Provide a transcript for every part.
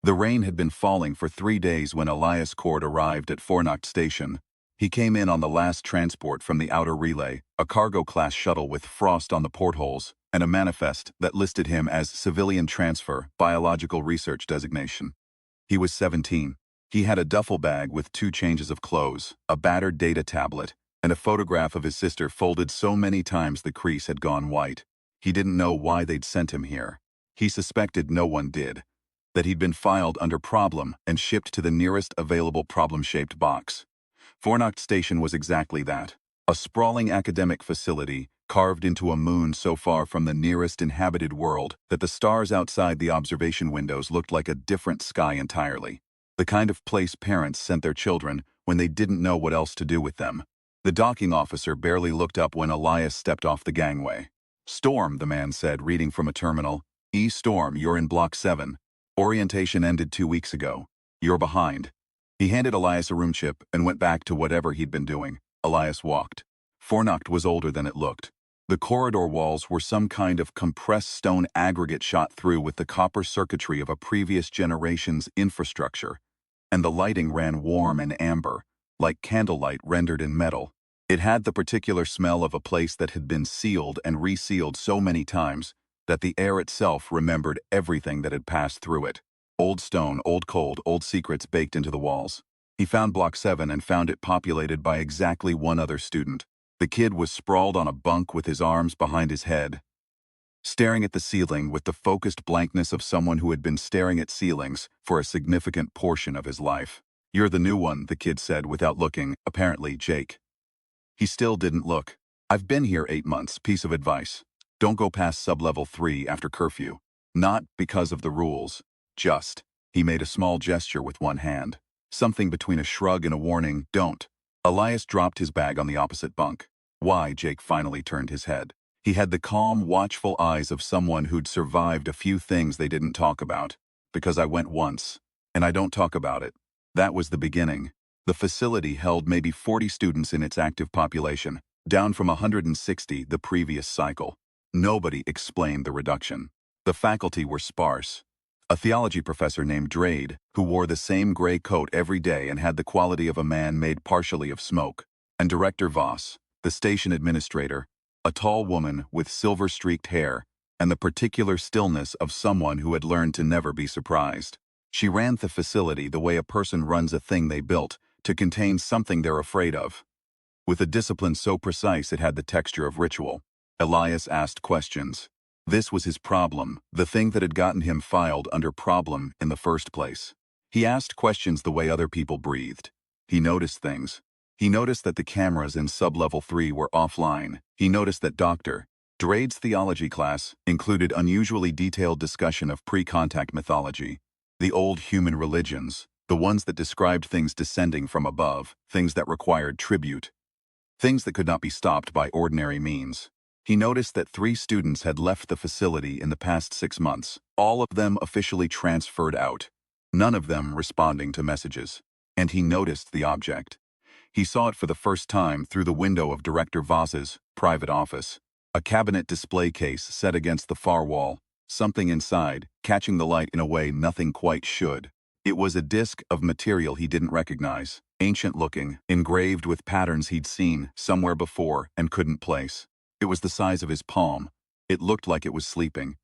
The rain had been falling for 3 days when Elias Cord arrived at Fornacht Station. He came in on the last transport from the outer relay, a cargo-class shuttle with frost on the portholes, and a manifest that listed him as civilian transfer, biological research designation. He was 17. He had a duffel bag with 2 changes of clothes, a battered data tablet, and a photograph of his sister folded so many times the crease had gone white. He didn't know why they'd sent him here. He suspected no one did. That he'd been filed under problem and shipped to the nearest available problem-shaped box. Fornacht Station was exactly that. A sprawling academic facility carved into a moon so far from the nearest inhabited world that the stars outside the observation windows looked like a different sky entirely. The kind of place parents sent their children when they didn't know what else to do with them. The docking officer barely looked up when Elias stepped off the gangway. "Storm," the man said, reading from a terminal. "Storm, you're in Block 7. Orientation ended 2 weeks ago. You're behind." He handed Elias a room chip and went back to whatever he'd been doing. Elias walked. Fornacht was older than it looked. The corridor walls were some kind of compressed stone aggregate shot through with the copper circuitry of a previous generation's infrastructure, and the lighting ran warm and amber, like candlelight rendered in metal. It had the particular smell of a place that had been sealed and resealed so many times that the air itself remembered everything that had passed through it. Old stone, old cold, old secrets baked into the walls. He found Block 7 and found it populated by exactly one other student. The kid was sprawled on a bunk with his arms behind his head, staring at the ceiling with the focused blankness of someone who had been staring at ceilings for a significant portion of his life. "You're the new one," the kid said without looking, apparently Jake. He still didn't look. "I've been here 8 months, piece of advice. Don't go past sub-level 3 after curfew. Not because of the rules. Just." He made a small gesture with one hand. Something between a shrug and a warning, "Don't." Elias dropped his bag on the opposite bunk. "Why?" Jake finally turned his head. He had the calm, watchful eyes of someone who'd survived a few things they didn't talk about. "Because I went once. And I don't talk about it." That was the beginning. The facility held maybe 40 students in its active population, down from 160 the previous cycle. Nobody explained the reduction. The faculty were sparse. A theology professor named Drade, who wore the same gray coat every day and had the quality of a man made partially of smoke, and Director Voss, the station administrator, a tall woman with silver-streaked hair and the particular stillness of someone who had learned to never be surprised. She ran the facility the way a person runs a thing they built to contain something they're afraid of. With a discipline so precise it had the texture of ritual. Elias asked questions. This was his problem, the thing that had gotten him filed under problem in the first place. He asked questions the way other people breathed. He noticed things. He noticed that the cameras in sub-level 3 were offline. He noticed that Dr. Drade's theology class included unusually detailed discussion of pre-contact mythology, the old human religions, the ones that described things descending from above, things that required tribute, things that could not be stopped by ordinary means. He noticed that 3 students had left the facility in the past 6 months, all of them officially transferred out, none of them responding to messages. And he noticed the object. He saw it for the first time through the window of Director Voss's private office. A cabinet display case set against the far wall, something inside, catching the light in a way nothing quite should. It was a disc of material he didn't recognize, ancient-looking, engraved with patterns he'd seen somewhere before and couldn't place. It was the size of his palm. It looked like it was sleeping.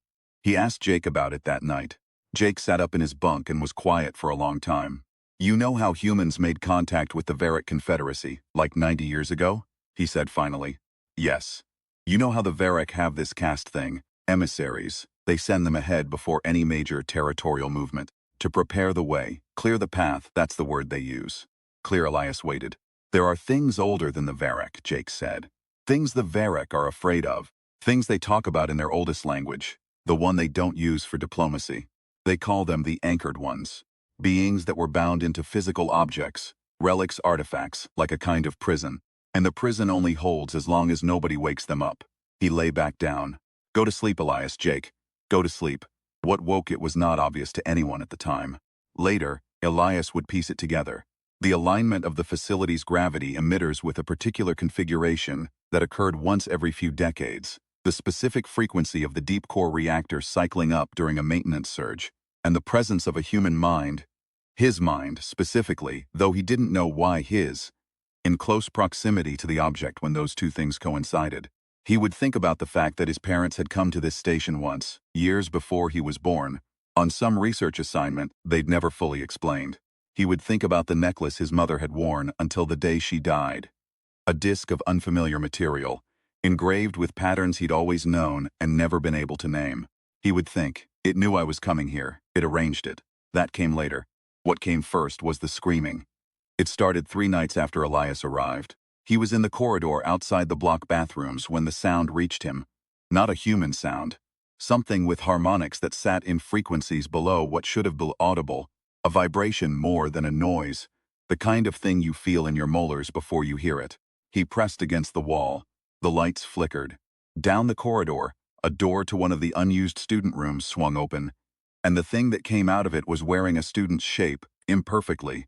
He asked Jake about it that night. Jake sat up in his bunk and was quiet for a long time. "You know how humans made contact with the Varric Confederacy, like 90 years ago?" he said finally. "Yes. You know how the Varric have this caste thing, emissaries. They send them ahead before any major territorial movement. To prepare the way, clear the path, that's the word they use." Clear Elias waited. "There are things older than the Varric," Jake said. "Things the Varric are afraid of. Things they talk about in their oldest language. The one they don't use for diplomacy. They call them the anchored ones. Beings that were bound into physical objects, relics, artifacts, like a kind of prison. And the prison only holds as long as nobody wakes them up." He lay back down. "Go to sleep, Elias, Jake. Go to sleep." What woke it was not obvious to anyone at the time. Later, Elias would piece it together. The alignment of the facility's gravity emitters with a particular configuration that occurred once every few decades. The specific frequency of the deep core reactor cycling up during a maintenance surge. and the presence of a human mind, his mind specifically, though he didn't know why his, in close proximity to the object when those two things coincided. He would think about the fact that his parents had come to this station once, years before he was born, on some research assignment they'd never fully explained. He would think about the necklace his mother had worn until the day she died. A disc of unfamiliar material, engraved with patterns he'd always known and never been able to name. He would think, it knew I was coming here, it arranged it. That came later. What came first was the screaming. It started 3 nights after Elias arrived. He was in the corridor outside the block bathrooms when the sound reached him. Not a human sound. Something with harmonics that sat in frequencies below what should have been audible. A vibration more than a noise. The kind of thing you feel in your molars before you hear it. He pressed against the wall. The lights flickered. Down the corridor, a door to one of the unused student rooms swung open, and the thing that came out of it was wearing a student's shape, imperfectly.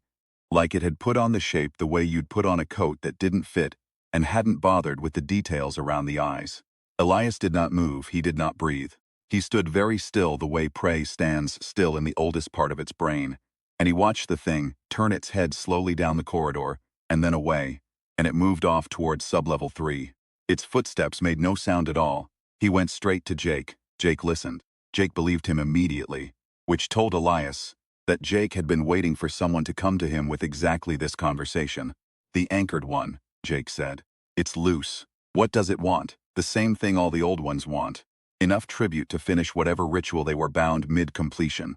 Like it had put on the shape the way you'd put on a coat that didn't fit and hadn't bothered with the details around the eyes. Elias did not move, he did not breathe. He stood very still the way prey stands still in the oldest part of its brain, and he watched the thing turn its head slowly down the corridor, and then away, and it moved off towards sublevel 3. Its footsteps made no sound at all. He went straight to Jake. Jake listened. Jake believed him immediately, which told Elias that Jake had been waiting for someone to come to him with exactly this conversation. The anchored one, Jake said. It's loose. What does it want? The same thing all the old ones want. Enough tribute to finish whatever ritual they were bound mid-completion.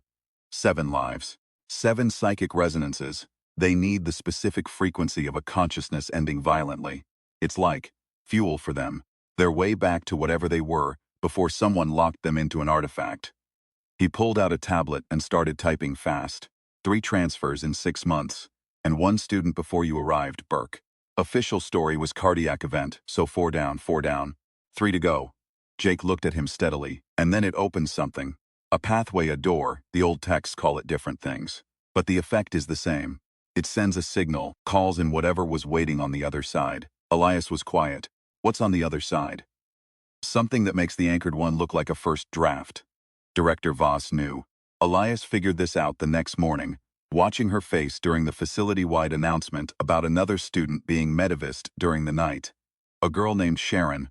7 lives. 7 psychic resonances. They need the specific frequency of a consciousness ending violently. It's like fuel for them. Their way back to whatever they were before someone locked them into an artifact. He pulled out a tablet and started typing fast. 3 transfers in 6 months. And 1 student before you arrived, Burke. Official story was cardiac event, so 4 down, 4 down. 3 to go. Jake looked at him steadily, and then it opened something. A pathway, a door, the old texts call it different things. But the effect is the same. It sends a signal, calls in whatever was waiting on the other side. Elias was quiet. What's on the other side? Something that makes the anchored one look like a first draft. Director Voss knew. Elias figured this out the next morning, watching her face during the facility-wide announcement about another student being medivist during the night. A girl named Sharon,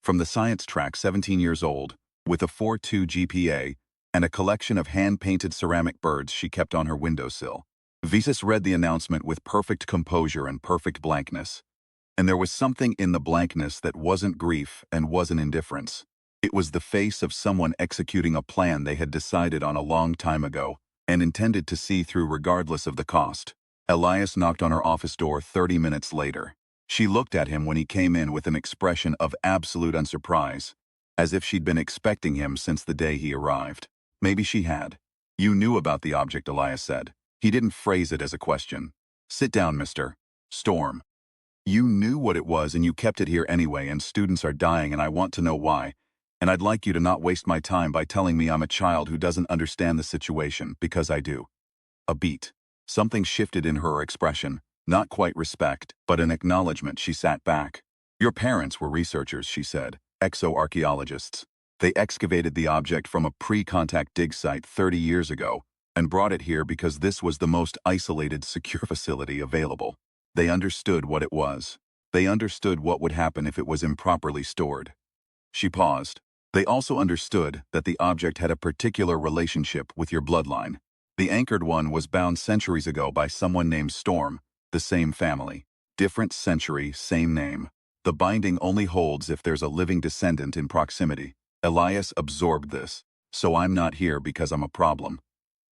from the science track, 17 years old, with a 4.2 GPA, and a collection of hand-painted ceramic birds she kept on her windowsill. Visas read the announcement with perfect composure and perfect blankness. And there was something in the blankness that wasn't grief and wasn't indifference. It was the face of someone executing a plan they had decided on a long time ago and intended to see through regardless of the cost. Elias knocked on her office door 30 minutes later. She looked at him when he came in with an expression of absolute unsurprise, as if she'd been expecting him since the day he arrived. Maybe she had. You knew about the object, Elias said. He didn't phrase it as a question. Sit down, Mr. Storm. You knew what it was and you kept it here anyway, and students are dying and I want to know why. And I'd like you to not waste my time by telling me I'm a child who doesn't understand the situation, because I do. A beat. Something shifted in her expression. Not quite respect, but an acknowledgement. She sat back. Your parents were researchers, she said. Exoarchaeologists. They excavated the object from a pre-contact dig site 30 years ago and brought it here because this was the most isolated, secure facility available. They understood what it was. They understood what would happen if it was improperly stored. She paused. They also understood that the object had a particular relationship with your bloodline. The anchored one was bound centuries ago by someone named Storm, the same family. Different century, same name. The binding only holds if there's a living descendant in proximity. Elias absorbed this. So I'm not here because I'm a problem.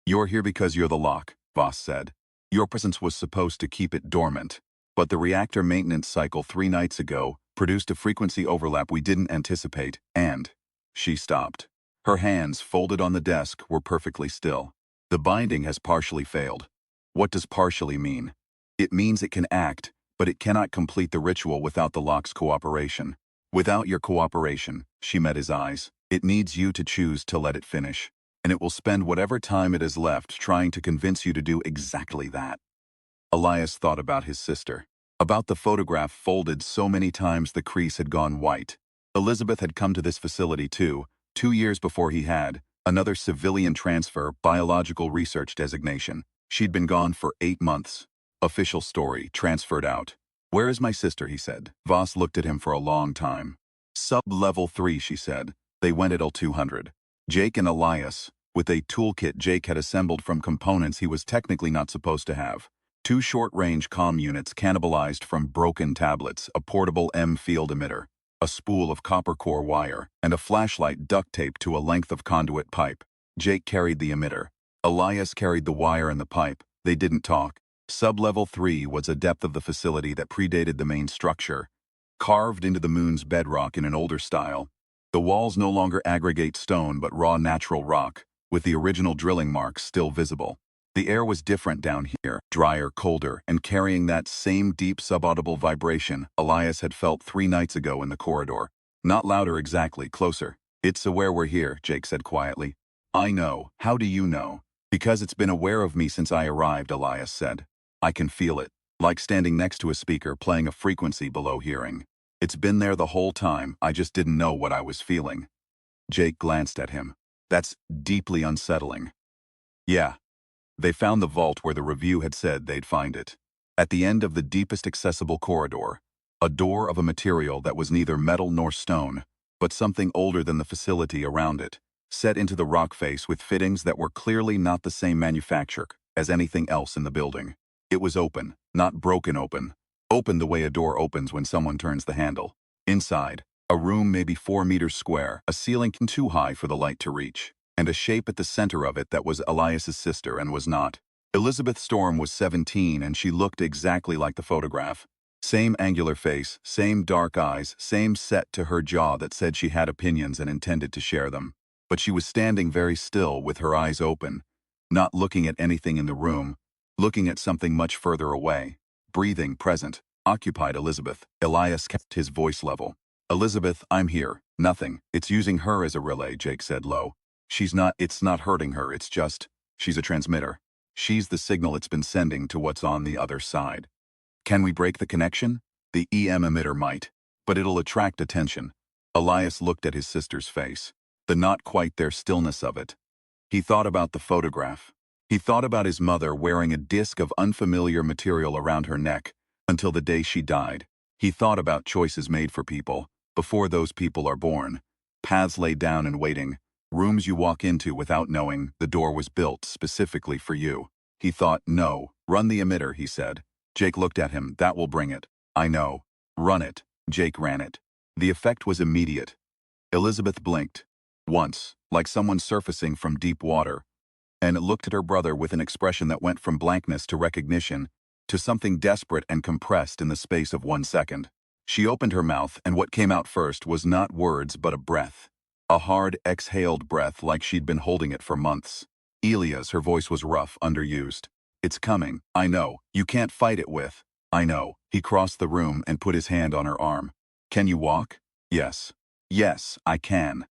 You're here because you're the lock, Voss said. Your presence was supposed to keep it dormant. But the reactor maintenance cycle 3 nights ago produced a frequency overlap we didn't anticipate, and she stopped. Her hands, folded on the desk, were perfectly still. The binding has partially failed. What does partially mean? It means it can act, but it cannot complete the ritual without the lock's cooperation. Without your cooperation, she met his eyes. It needs you to choose to let it finish. And it will spend whatever time it has left trying to convince you to do exactly that. Elias thought about his sister. About the photograph folded so many times the crease had gone white. Elizabeth had come to this facility too, 2 years before he had, Another civilian transfer, biological research designation. She'd been gone for 8 months. Official story, transferred out. Where is my sister, he said. Voss looked at him for a long time. Sub-level 3, she said. They went at L200. Jake and Elias, with a toolkit Jake had assembled from components he was technically not supposed to have. 2 short-range comm units cannibalized from broken tablets, a portable M-field emitter, a spool of copper core wire, and a flashlight duct taped to a length of conduit pipe. Jake carried the emitter. Elias carried the wire and the pipe. They didn't talk. Sub-level 3 was a depth of the facility that predated the main structure, carved into the moon's bedrock in an older style. The walls no longer aggregate stone but raw natural rock, with the original drilling marks still visible. The air was different down here, drier, colder, and carrying that same deep subaudible vibration Elias had felt 3 nights ago in the corridor. Not louder exactly, closer. It's aware we're here, Jake said quietly. I know. How do you know? Because it's been aware of me since I arrived, Elias said. I can feel it, like standing next to a speaker playing a frequency below hearing. It's been there the whole time, I just didn't know what I was feeling. Jake glanced at him. That's deeply unsettling. Yeah. They found the vault where the review had said they'd find it. At the end of the deepest accessible corridor, a door of a material that was neither metal nor stone, but something older than the facility around it, set into the rock face with fittings that were clearly not the same manufacture as anything else in the building. It was open, not broken open. Open the way a door opens when someone turns the handle. Inside, a room maybe 4 meters square, a ceiling too high for the light to reach, and a shape at the center of it that was Elias's sister and was not. Elizabeth Storm was 17 and she looked exactly like the photograph. Same angular face, same dark eyes, same set to her jaw that said she had opinions and intended to share them. But she was standing very still with her eyes open, not looking at anything in the room, looking at something much further away. Breathing, present, occupied Elizabeth. Elias kept his voice level. Elizabeth, I'm here. Nothing. It's using her as a relay, Jake said low. It's not hurting her, it's just, she's a transmitter. She's the signal it's been sending to what's on the other side. Can we break the connection? The EM emitter might, but it'll attract attention. Elias looked at his sister's face, the not quite there stillness of it. He thought about the photograph. He thought about his mother wearing a disc of unfamiliar material around her neck until the day she died. He thought about choices made for people before those people are born, paths laid down and waiting, rooms you walk into without knowing the door was built specifically for you. He thought, no, run the emitter, he said. Jake looked at him. That will bring it. I know. Run it. Jake ran it. The effect was immediate. Elizabeth blinked. Once, like someone surfacing from deep water, and looked at her brother with an expression that went from blankness to recognition, to something desperate and compressed in the space of 1 second. She opened her mouth, and what came out first was not words but a breath. A hard, exhaled breath like she'd been holding it for months. Elia's, her voice was rough, underused. It's coming. I know. You can't fight it with. I know. He crossed the room and put his hand on her arm. Can you walk? Yes. Yes, I can.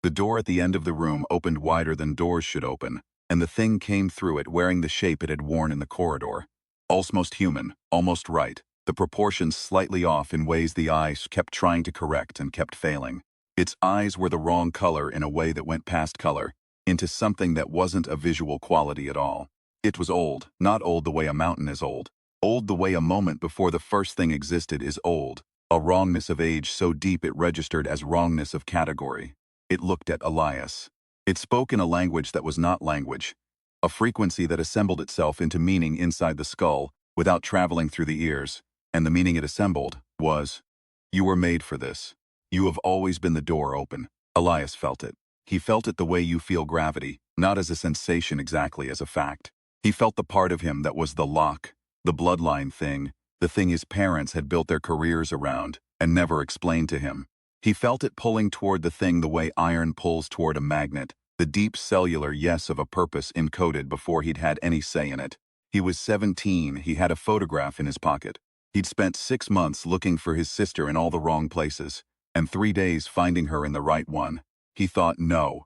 The door at the end of the room opened wider than doors should open, and the thing came through it wearing the shape it had worn in the corridor. Almost human, almost right, the proportions slightly off in ways the eyes kept trying to correct and kept failing. Its eyes were the wrong color in a way that went past color, into something that wasn't a visual quality at all. It was old, not old the way a mountain is old the way a moment before the first thing existed is old, a wrongness of age so deep it registered as wrongness of category. It looked at Elias. It spoke in a language that was not language, a frequency that assembled itself into meaning inside the skull without traveling through the ears, and the meaning it assembled was, you were made for this. You have always been the door open. Elias felt it. He felt it the way you feel gravity, not as a sensation exactly as a fact. He felt the part of him that was the lock, the bloodline thing, the thing his parents had built their careers around and never explained to him. He felt it pulling toward the thing the way iron pulls toward a magnet, the deep cellular yes of a purpose encoded before he'd had any say in it. He was 17, he had a photograph in his pocket. He'd spent 6 months looking for his sister in all the wrong places, and 3 days finding her in the right one. He thought no.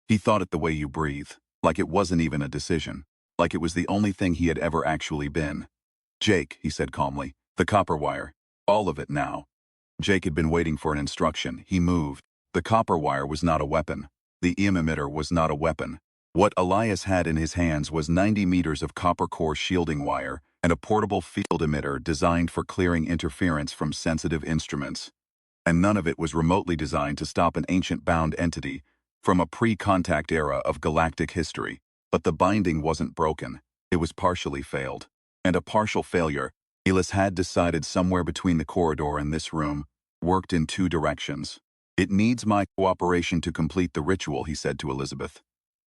He thought it the way you breathe, like it wasn't even a decision, like it was the only thing he had ever actually been. Jake, he said calmly, the copper wire. All of it now. Jake had been waiting for an instruction. He moved. The copper wire was not a weapon. The EM emitter was not a weapon. What Elias had in his hands was 90 meters of copper core shielding wire and a portable field emitter designed for clearing interference from sensitive instruments. And none of it was remotely designed to stop an ancient bound entity from a pre-contact era of galactic history. But the binding wasn't broken. It was partially failed. And a partial failure, Elias had decided somewhere between the corridor and this room, worked in two directions. "It needs my cooperation to complete the ritual," he said to Elizabeth.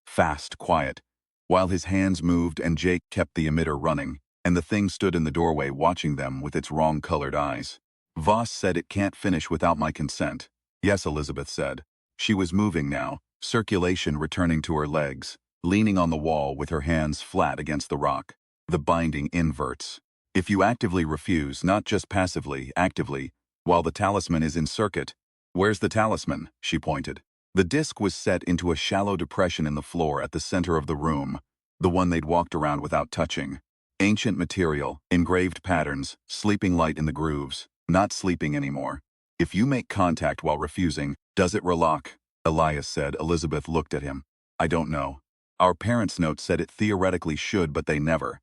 Fast, quiet, while his hands moved and Jake kept the emitter running, and the thing stood in the doorway watching them with its wrong-colored eyes. "Voss said it can't finish without my consent." "Yes," Elizabeth said. She was moving now, circulation returning to her legs, leaning on the wall with her hands flat against the rock. The binding inverts. If you actively refuse, not just passively, actively, while the talisman is in circuit. "Where's the talisman?" she pointed. The disc was set into a shallow depression in the floor at the center of the room, the one they'd walked around without touching. Ancient material, engraved patterns, sleeping light in the grooves, not sleeping anymore. "If you make contact while refusing, does it relock?" Elias said. Elizabeth looked at him. "I don't know. Our parents' note said it theoretically should, but they never."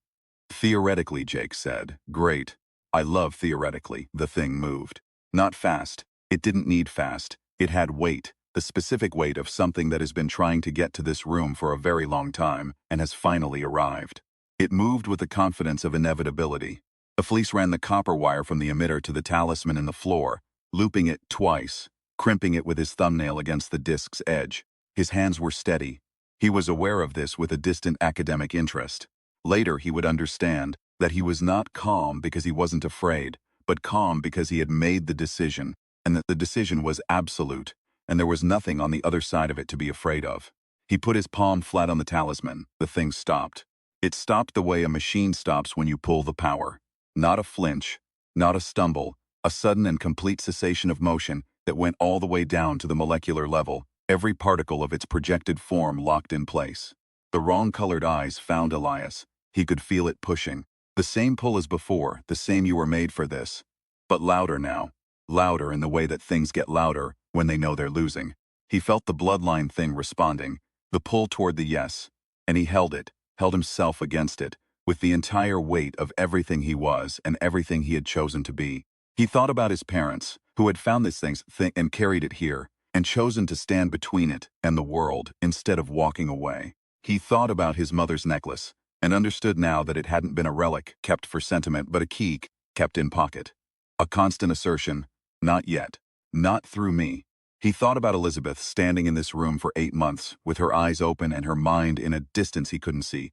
"Theoretically," Jake said. "Great. I love theoretically." The thing moved. Not fast. It didn't need fast. It had weight, the specific weight of something that has been trying to get to this room for a very long time and has finally arrived. It moved with the confidence of inevitability. The fleece ran the copper wire from the emitter to the talisman in the floor, looping it twice, crimping it with his thumbnail against the disc's edge. His hands were steady. He was aware of this with a distant academic interest. Later he would understand that he was not calm because he wasn't afraid, but calm because he had made the decision, and that the decision was absolute, and there was nothing on the other side of it to be afraid of. He put his palm flat on the talisman. The thing stopped. It stopped the way a machine stops when you pull the power. Not a flinch, not a stumble, a sudden and complete cessation of motion that went all the way down to the molecular level, every particle of its projected form locked in place. The wrong-colored eyes found Elias. He could feel it pushing. The same pull as before, the same "you were made for this." But louder now. Louder in the way that things get louder when they know they're losing. He felt the bloodline thing responding, the pull toward the yes, and he held it, held himself against it, with the entire weight of everything he was and everything he had chosen to be. He thought about his parents, who had found this thing and carried it here, and chosen to stand between it and the world instead of walking away. He thought about his mother's necklace, and understood now that it hadn't been a relic kept for sentiment but a key kept in pocket. A constant assertion, "Not yet. Not through me." He thought about Elizabeth standing in this room for 8 months, with her eyes open and her mind in a distance he couldn't see,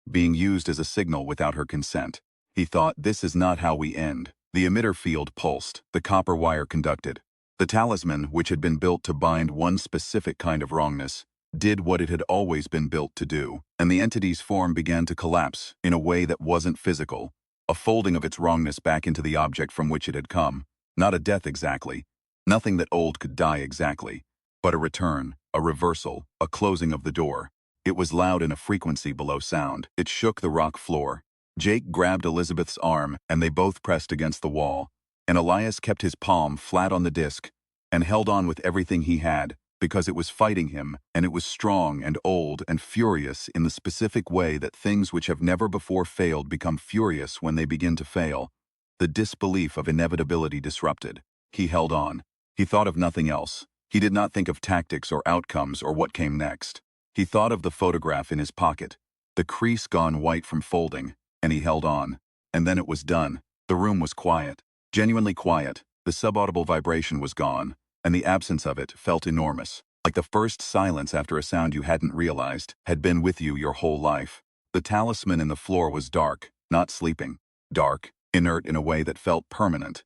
being used as a signal without her consent. He thought, this is not how we end. The emitter field pulsed, the copper wire conducted. The talisman, which had been built to bind one specific kind of wrongness, did what it had always been built to do, and the entity's form began to collapse in a way that wasn't physical, a folding of its wrongness back into the object from which it had come. Not a death exactly, nothing that old could die exactly, but a return, a reversal, a closing of the door. It was loud in a frequency below sound. It shook the rock floor. Jake grabbed Elizabeth's arm, and they both pressed against the wall, and Elias kept his palm flat on the disc and held on with everything he had, because it was fighting him, and it was strong and old and furious in the specific way that things which have never before failed become furious when they begin to fail. The disbelief of inevitability disrupted. He held on. He thought of nothing else. He did not think of tactics or outcomes or what came next. He thought of the photograph in his pocket, the crease gone white from folding, and he held on. And then it was done. The room was quiet. Genuinely quiet. The subaudible vibration was gone, and the absence of it felt enormous, like the first silence after a sound you hadn't realized had been with you your whole life. The talisman in the floor was dark, not sleeping. Dark, inert in a way that felt permanent.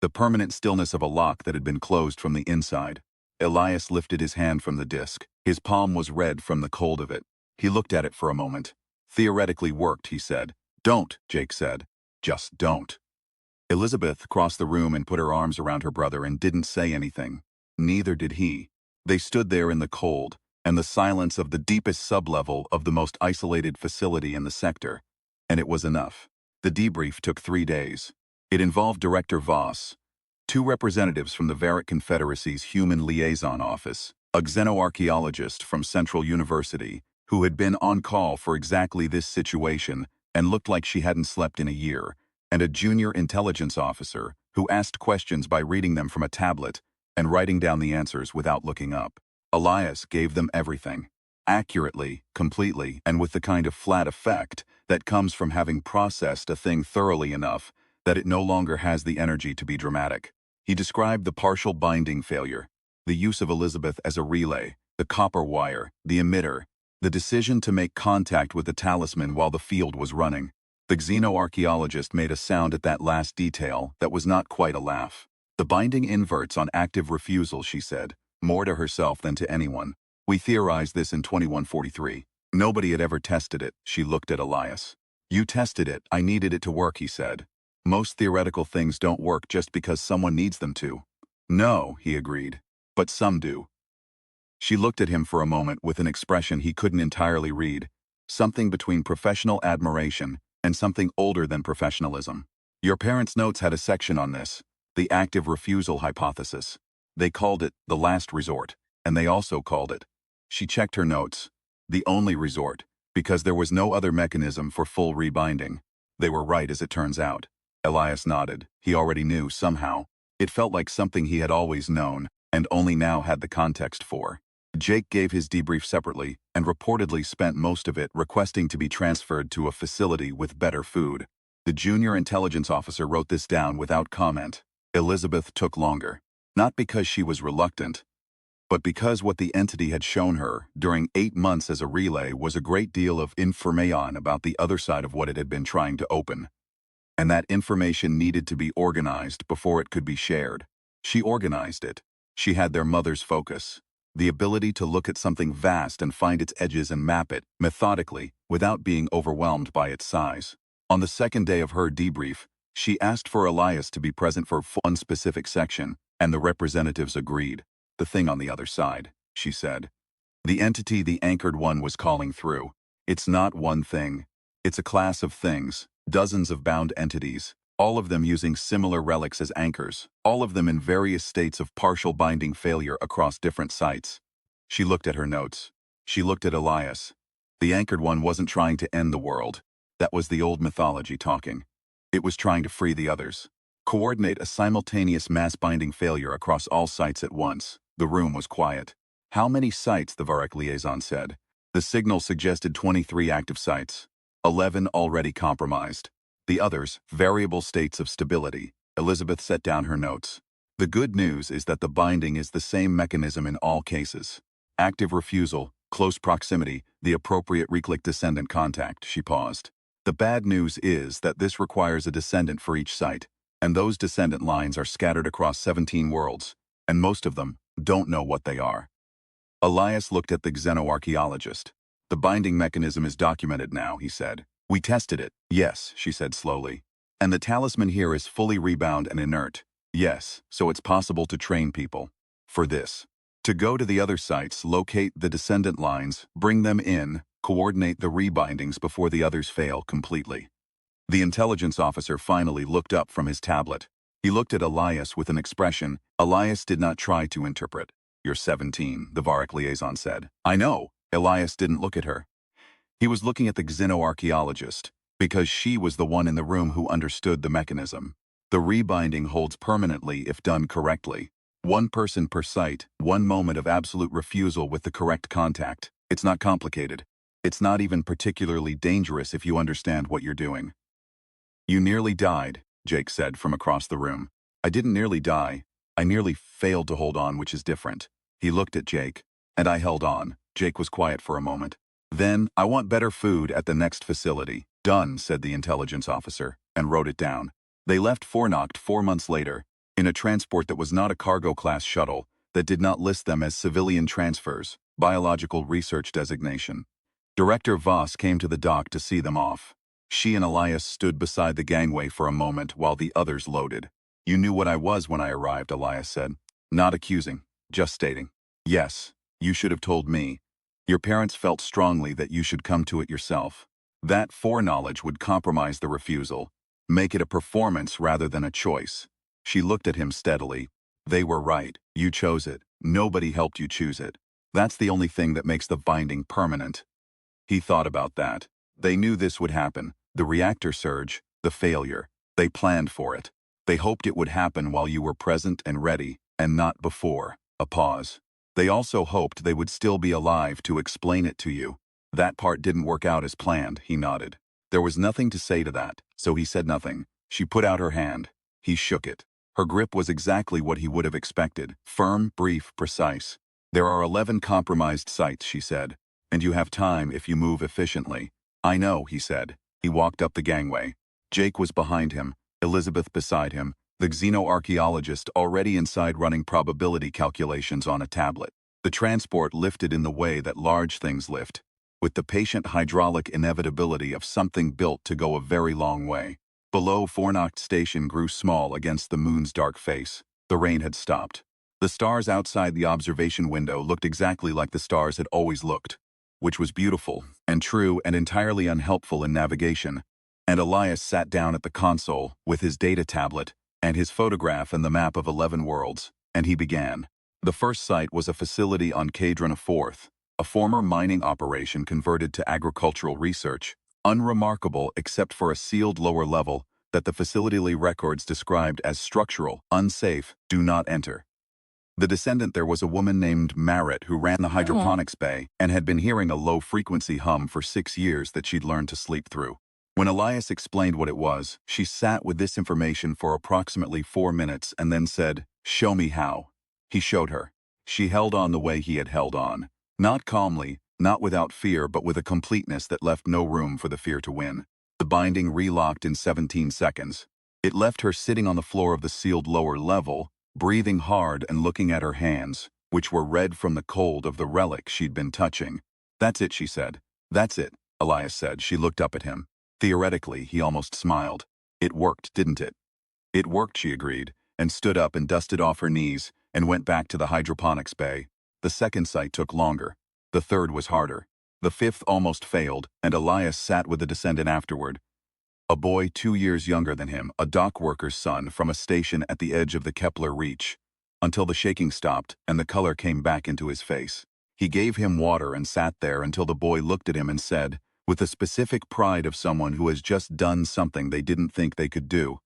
The permanent stillness of a lock that had been closed from the inside. Elias lifted his hand from the disc. His palm was red from the cold of it. He looked at it for a moment. "Theoretically worked," he said. "Don't," Jake said. "Just don't." Elizabeth crossed the room and put her arms around her brother and didn't say anything. Neither did he. They stood there in the cold and the silence of the deepest sublevel of the most isolated facility in the sector, and it was enough. The debrief took 3 days. It involved Director Voss, 2 representatives from the Varick Confederacy's Human Liaison Office, a xenoarchaeologist from Central University, who had been on call for exactly this situation and looked like she hadn't slept in a year, and a junior intelligence officer who asked questions by reading them from a tablet and writing down the answers without looking up. Elias gave them everything, accurately, completely, and with the kind of flat effect that comes from having processed a thing thoroughly enough that it no longer has the energy to be dramatic. He described the partial binding failure, the use of Elizabeth as a relay, the copper wire, the emitter, the decision to make contact with the talisman while the field was running. The xenoarchaeologist made a sound at that last detail that was not quite a laugh. The binding inverts on active refusal, she said, more to herself than to anyone. We theorized this in 2143. Nobody had ever tested it. She looked at Elias. You tested it. I needed it to work, he said. Most theoretical things don't work just because someone needs them to. No, he agreed. But some do. She looked at him for a moment with an expression he couldn't entirely read, something between professional admiration and something older than professionalism. Your parents' notes had a section on this, the active refusal hypothesis. They called it the last resort, and they also called it, she checked her notes, the only resort, because there was no other mechanism for full rebinding. They were right, as it turns out. Elias nodded. He already knew, somehow. It felt like something he had always known, and only now had the context for. Jake gave his debrief separately, and reportedly spent most of it requesting to be transferred to a facility with better food. The junior intelligence officer wrote this down without comment. Elizabeth took longer. Not because she was reluctant, but because what the entity had shown her during 8 months as a relay was a great deal of information about the other side of what it had been trying to open. And that information needed to be organized before it could be shared. She organized it. She had their mother's focus. The ability to look at something vast and find its edges and map it, methodically, without being overwhelmed by its size. On the second day of her debrief, she asked for Elias to be present for one specific section, and the representatives agreed. The thing on the other side, she said. The entity the anchored one was calling through. It's not one thing. It's a class of things, dozens of bound entities, all of them using similar relics as anchors, all of them in various states of partial binding failure across different sites. She looked at her notes. She looked at Elias. The anchored one wasn't trying to end the world. That was the old mythology talking. It was trying to free the others. Coordinate a simultaneous mass binding failure across all sites at once. The room was quiet. How many sites, the Varric liaison said. The signal suggested 23 active sites. 11 already compromised. The others, variable states of stability. Elizabeth set down her notes. The good news is that the binding is the same mechanism in all cases. Active refusal, close proximity, the appropriate reclick descendant contact, she paused. The bad news is that this requires a descendant for each site, and those descendant lines are scattered across 17 worlds, and most of them don't know what they are. Elias looked at the xenoarchaeologist. The binding mechanism is documented now, he said. We tested it. Yes, she said slowly. And the talisman here is fully rebound and inert. Yes, so it's possible to train people. For this. To go to the other sites, locate the descendant lines, bring them in, coordinate the rebindings before the others fail completely. The intelligence officer finally looked up from his tablet. He looked at Elias with an expression Elias did not try to interpret. You're 17, the Varric liaison said. I know. Elias didn't look at her. He was looking at the xenoarchaeologist, because she was the one in the room who understood the mechanism. The rebinding holds permanently if done correctly. One person per site, one moment of absolute refusal with the correct contact. It's not complicated. It's not even particularly dangerous if you understand what you're doing. You nearly died, Jake said from across the room. I didn't nearly die. I nearly failed to hold on, which is different. He looked at Jake. And I held on. Jake was quiet for a moment. Then, I want better food at the next facility. Done, said the intelligence officer, and wrote it down. They left Fornacht 4 months later, in a transport that was not a cargo-class shuttle, that did not list them as civilian transfers, biological research designation. Director Voss came to the dock to see them off. She and Elias stood beside the gangway for a moment while the others loaded. You knew what I was when I arrived, Elias said. Not accusing, just stating. Yes, you should have told me. Your parents felt strongly that you should come to it yourself. That foreknowledge would compromise the refusal, make it a performance rather than a choice. She looked at him steadily. They were right. You chose it. Nobody helped you choose it. That's the only thing that makes the binding permanent. He thought about that. They knew this would happen. The reactor surge, the failure. They planned for it. They hoped it would happen while you were present and ready, and not before. A pause. They also hoped they would still be alive to explain it to you. That part didn't work out as planned, he nodded. There was nothing to say to that, so he said nothing. She put out her hand. He shook it. Her grip was exactly what he would have expected. Firm, brief, precise. There are 11 compromised sites, she said. And you have time if you move efficiently. I know, he said. He walked up the gangway. Jake was behind him, Elizabeth beside him, the xenoarchaeologist already inside running probability calculations on a tablet. The transport lifted in the way that large things lift, with the patient hydraulic inevitability of something built to go a very long way. Below, Fornacht Station grew small against the moon's dark face. The rain had stopped. The stars outside the observation window looked exactly like the stars had always looked, which was beautiful and true and entirely unhelpful in navigation. And Elias sat down at the console with his data tablet and his photograph and the map of 11 worlds, and he began. The first site was a facility on Cadron 4th, a former mining operation converted to agricultural research, unremarkable except for a sealed lower level that the facility records described as structural, unsafe, do not enter. The descendant there was a woman named Merritt who ran the hydroponics bay and had been hearing a low-frequency hum for 6 years that she'd learned to sleep through. When Elias explained what it was, she sat with this information for approximately 4 minutes and then said, "Show me how." He showed her. She held on the way he had held on. Not calmly, not without fear, but with a completeness that left no room for the fear to win. The binding relocked in 17 seconds. It left her sitting on the floor of the sealed lower level, breathing hard and looking at her hands, which were red from the cold of the relic she'd been touching. "That's it," she said. "That's it," Elias said. She looked up at him. Theoretically, he almost smiled. "It worked, didn't it?" "It worked," she agreed, and stood up and dusted off her knees and went back to the hydroponics bay. The second site took longer. The third was harder. The fifth almost failed, and Elias sat with the descendant afterward. A boy 2 years younger than him, a dock worker's son from a station at the edge of the Kepler Reach, until the shaking stopped and the color came back into his face. He gave him water and sat there until the boy looked at him and said, with the specific pride of someone who has just done something they didn't think they could do,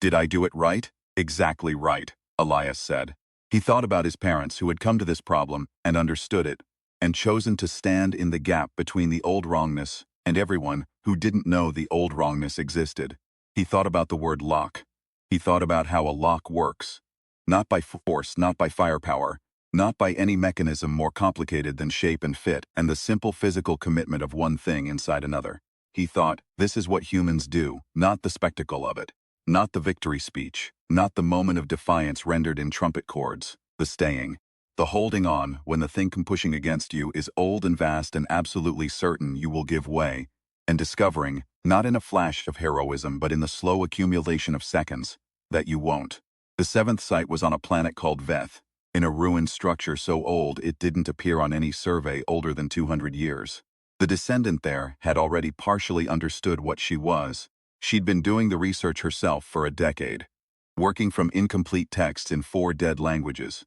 "Did I do it right?" "Exactly right," Elias said. He thought about his parents who had come to this problem and understood it, and chosen to stand in the gap between the old wrongness and everyone who didn't know the old wrongness existed. He thought about the word lock. He thought about how a lock works. Not by force, not by firepower, not by any mechanism more complicated than shape and fit and the simple physical commitment of one thing inside another. He thought, this is what humans do, not the spectacle of it, not the victory speech, not the moment of defiance rendered in trumpet chords, the staying, the holding on when the thing pushing against you is old and vast and absolutely certain you will give way, and discovering, not in a flash of heroism but in the slow accumulation of seconds, that you won't. The seventh site was on a planet called Veth, in a ruined structure so old it didn't appear on any survey older than 200 years. The descendant there had already partially understood what she was. She'd been doing the research herself for a decade, working from incomplete texts in 4 dead languages.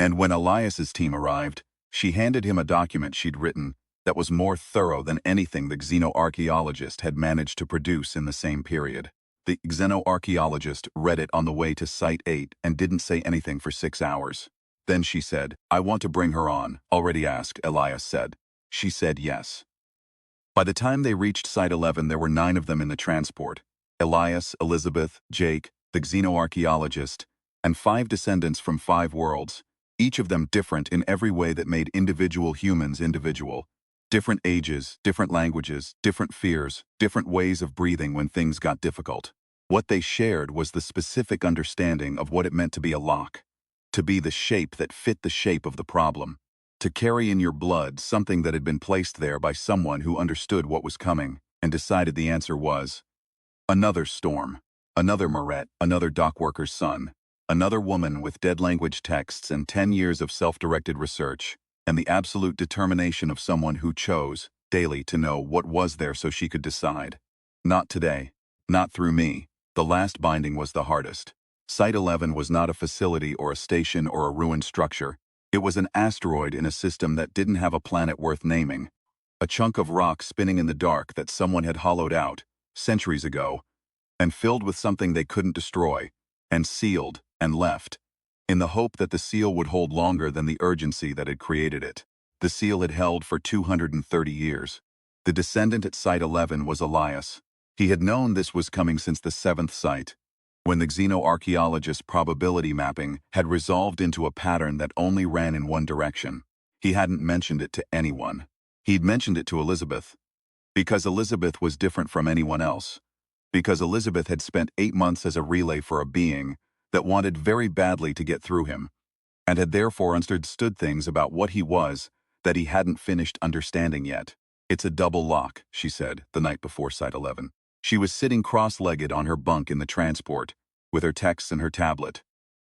And when Elias's team arrived, she handed him a document she'd written that was more thorough than anything the xenoarchaeologist had managed to produce in the same period. The xenoarchaeologist read it on the way to Site 8 and didn't say anything for 6 hours. Then she said, "I want to bring her on." "Already asked," Elias said. She said yes. By the time they reached Site 11, there were 9 of them in the transport. Elias, Elizabeth, Jake, the xenoarchaeologist, and 5 descendants from 5 worlds, each of them different in every way that made individual humans individual. Different ages, different languages, different fears, different ways of breathing when things got difficult. What they shared was the specific understanding of what it meant to be a lock, to be the shape that fit the shape of the problem, to carry in your blood something that had been placed there by someone who understood what was coming and decided the answer was another storm, another Moret, another dockworker's son, another woman with dead language texts and 10 years of self-directed research, and the absolute determination of someone who chose, daily, to know what was there so she could decide. Not today. Not through me. The last binding was the hardest. Site 11 was not a facility or a station or a ruined structure. It was an asteroid in a system that didn't have a planet worth naming. A chunk of rock spinning in the dark that someone had hollowed out, centuries ago, and filled with something they couldn't destroy, and sealed, and left, in the hope that the seal would hold longer than the urgency that had created it. The seal had held for 230 years. The descendant at Site 11 was Elias. He had known this was coming since the 7th site, when the xenoarchaeologist's probability mapping had resolved into a pattern that only ran in one direction. He hadn't mentioned it to anyone. He'd mentioned it to Elizabeth. Because Elizabeth was different from anyone else. Because Elizabeth had spent 8 months as a relay for a being that wanted very badly to get through him, and had therefore understood things about what he was that he hadn't finished understanding yet. "It's a double lock," she said, the night before Site 11. She was sitting cross-legged on her bunk in the transport, with her texts and her tablet,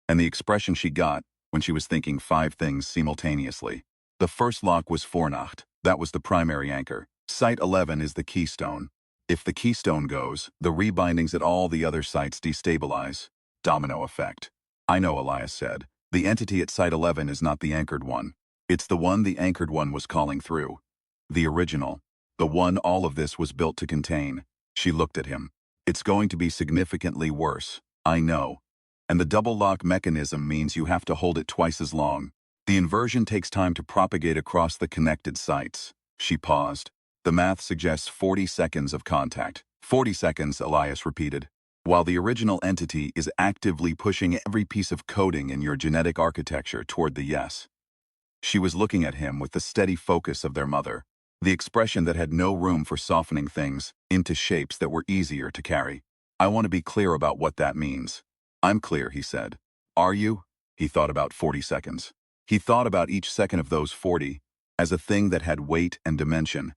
and the expression she got when she was thinking 5 things simultaneously. The first lock was Fornacht. That was the primary anchor. Site 11 is the keystone. If the keystone goes, the rebindings at all the other sites destabilize. Domino effect. "I know," Elias said. "The entity at Site 11 is not the anchored one. It's the one the anchored one was calling through. The original. The one all of this was built to contain." She looked at him. "It's going to be significantly worse. I know. And the double lock mechanism means you have to hold it twice as long. The inversion takes time to propagate across the connected sites." She paused. "The math suggests 40 seconds of contact." 40 seconds, Elias repeated. "While the original entity is actively pushing every piece of coding in your genetic architecture toward the yes." She was looking at him with the steady focus of their mother, the expression that had no room for softening things into shapes that were easier to carry. "I want to be clear about what that means." "I'm clear," he said. "Are you?" He thought about 40 seconds. He thought about each second of those 40 as a thing that had weight and dimension,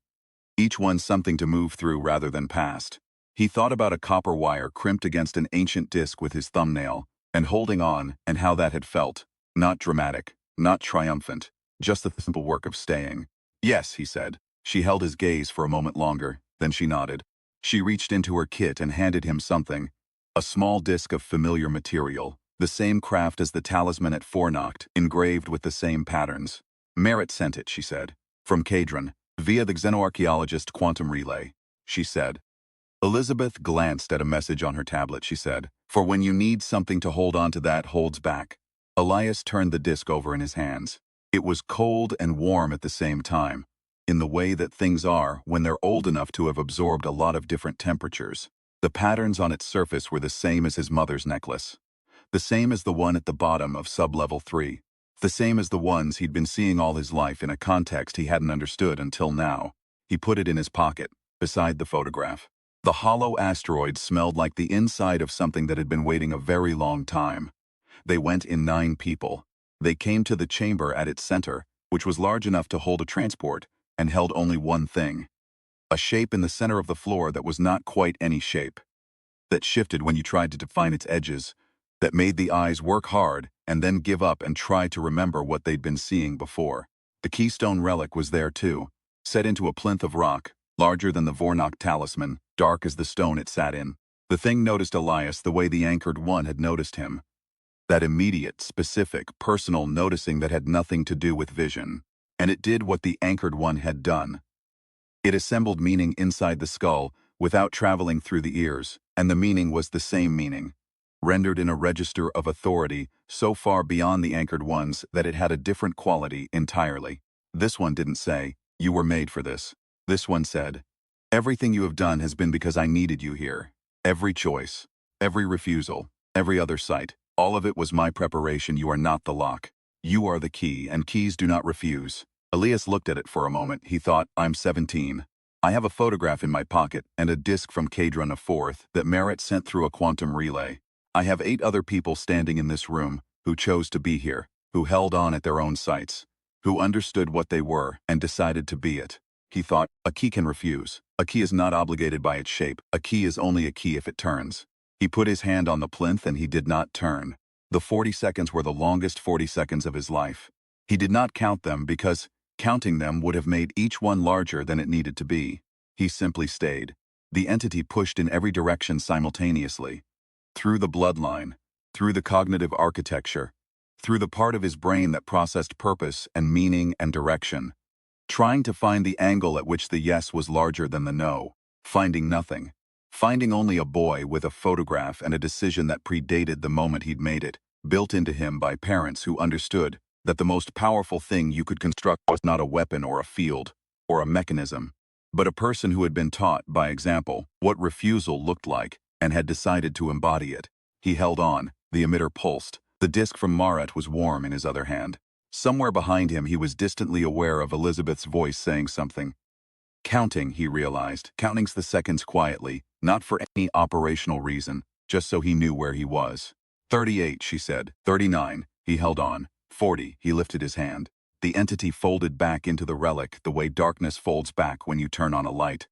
each one something to move through rather than past. He thought about a copper wire crimped against an ancient disk with his thumbnail, and holding on, and how that had felt. Not dramatic, not triumphant, just the simple work of staying. "Yes," he said. She held his gaze for a moment longer, then she nodded. She reached into her kit and handed him something. A small disc of familiar material, the same craft as the talisman at Fornacht, engraved with the same patterns. "Merritt sent it," she said. "From Cadron, via the xenoarchaeologist quantum relay," she said. Elizabeth glanced at a message on her tablet. She said, "For when you need something to hold on to that holds back." Elias turned the disc over in his hands. It was cold and warm at the same time, in the way that things are when they're old enough to have absorbed a lot of different temperatures. The patterns on its surface were the same as his mother's necklace. The same as the one at the bottom of sub-level 3. The same as the ones he'd been seeing all his life in a context he hadn't understood until now. He put it in his pocket, beside the photograph. The hollow asteroid smelled like the inside of something that had been waiting a very long time. They went in 9 people. They came to the chamber at its center, which was large enough to hold a transport, and held only one thing. A shape in the center of the floor that was not quite any shape. That shifted when you tried to define its edges. That made the eyes work hard and then give up and try to remember what they'd been seeing before. The keystone relic was there too, set into a plinth of rock, larger than the Vornok talisman, dark as the stone it sat in. The thing noticed Elias the way the anchored one had noticed him. That immediate, specific, personal noticing that had nothing to do with vision. And it did what the anchored one had done. It assembled meaning inside the skull without traveling through the ears, and the meaning was the same meaning, rendered in a register of authority so far beyond the anchored ones that it had a different quality entirely. This one didn't say, "You were made for this." This one said, "Everything you have done has been because I needed you here. Every choice, every refusal, every other sight, all of it was my preparation. You are not the lock. You are the key, and keys do not refuse." Elias looked at it for a moment. He thought, "I'm 17. I have a photograph in my pocket and a disc from Cadron of 4th that Merritt sent through a quantum relay. I have 8 other people standing in this room who chose to be here, who held on at their own sites, who understood what they were and decided to be it." He thought, a key can refuse. A key is not obligated by its shape. A key is only a key if it turns. He put his hand on the plinth and he did not turn. The 40 seconds were the longest 40 seconds of his life. He did not count them because counting them would have made each one larger than it needed to be. He simply stayed. The entity pushed in every direction simultaneously. Through the bloodline, through the cognitive architecture, through the part of his brain that processed purpose and meaning and direction, trying to find the angle at which the yes was larger than the no, finding nothing, finding only a boy with a photograph and a decision that predated the moment he'd made it, built into him by parents who understood that the most powerful thing you could construct was not a weapon or a field or a mechanism, but a person who had been taught, by example, what refusal looked like and had decided to embody it. He held on. The emitter pulsed. The disc from Marat was warm in his other hand. Somewhere behind him he was distantly aware of Elizabeth's voice saying something. Counting, he realized, counting the seconds quietly, not for any operational reason, just so he knew where he was. 38, she said. 39, he held on. 40, he lifted his hand. The entity folded back into the relic the way darkness folds back when you turn on a light.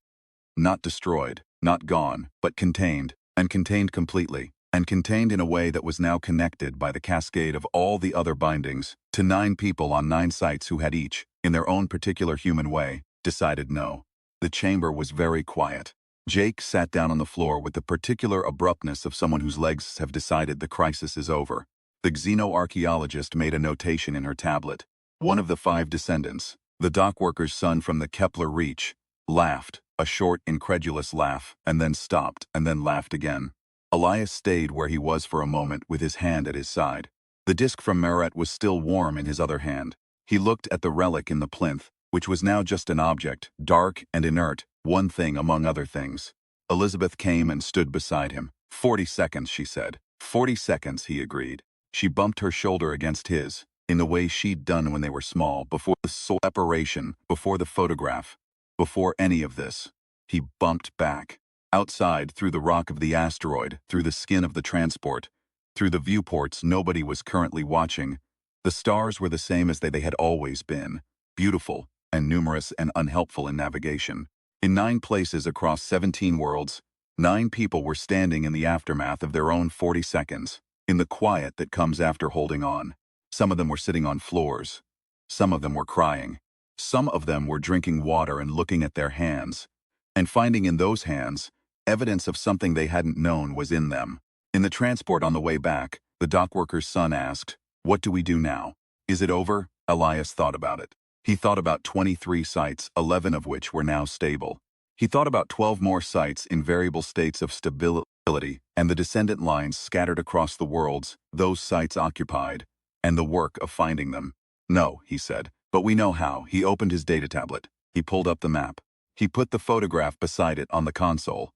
Not destroyed, not gone, but contained, and contained completely, and contained in a way that was now connected by the cascade of all the other bindings to 9 people on 9 sites who had each, in their own particular human way, decided no. The chamber was very quiet. Jake sat down on the floor with the particular abruptness of someone whose legs have decided the crisis is over. The xenoarchaeologist made a notation in her tablet. One of the 5 descendants, the dockworker's son from the Kepler Reach, laughed, a short, incredulous laugh, and then stopped, and then laughed again. Elias stayed where he was for a moment with his hand at his side. The disc from Marat was still warm in his other hand. He looked at the relic in the plinth, which was now just an object, dark and inert, one thing among other things. Elizabeth came and stood beside him. 40 seconds, she said. 40 seconds, he agreed. She bumped her shoulder against his, in the way she'd done when they were small, before the separation, before the photograph, before any of this. He bumped back. Outside, through the rock of the asteroid, through the skin of the transport, through the viewports nobody was currently watching, the stars were the same as they had always been, beautiful and numerous and unhelpful in navigation. In 9 places across 17 worlds, 9 people were standing in the aftermath of their own 40 seconds, in the quiet that comes after holding on. Some of them were sitting on floors. Some of them were crying. Some of them were drinking water and looking at their hands, and finding in those hands evidence of something they hadn't known was in them. In the transport on the way back, the dockworker's son asked, "What do we do now? Is it over?" Elias thought about it. He thought about 23 sites, 11 of which were now stable. He thought about 12 more sites in variable states of stability, and the descendant lines scattered across the worlds those sites occupied, and the work of finding them. "No," he said, "but we know how." He opened his data tablet. He pulled up the map. He put the photograph beside it on the console.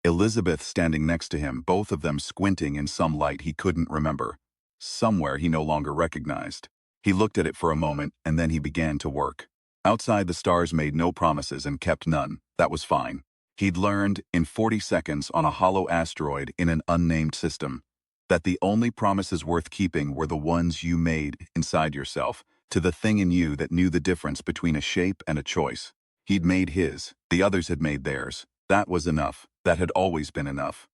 Elizabeth standing next to him, both of them squinting in some light he couldn't remember. Somewhere he no longer recognized. He looked at it for a moment, and then he began to work. Outside, the stars made no promises and kept none. That was fine. He'd learned, in 40 seconds on a hollow asteroid in an unnamed system, that the only promises worth keeping were the ones you made inside yourself, to the thing in you that knew the difference between a shape and a choice. He'd made his. The others had made theirs. That was enough. That had always been enough.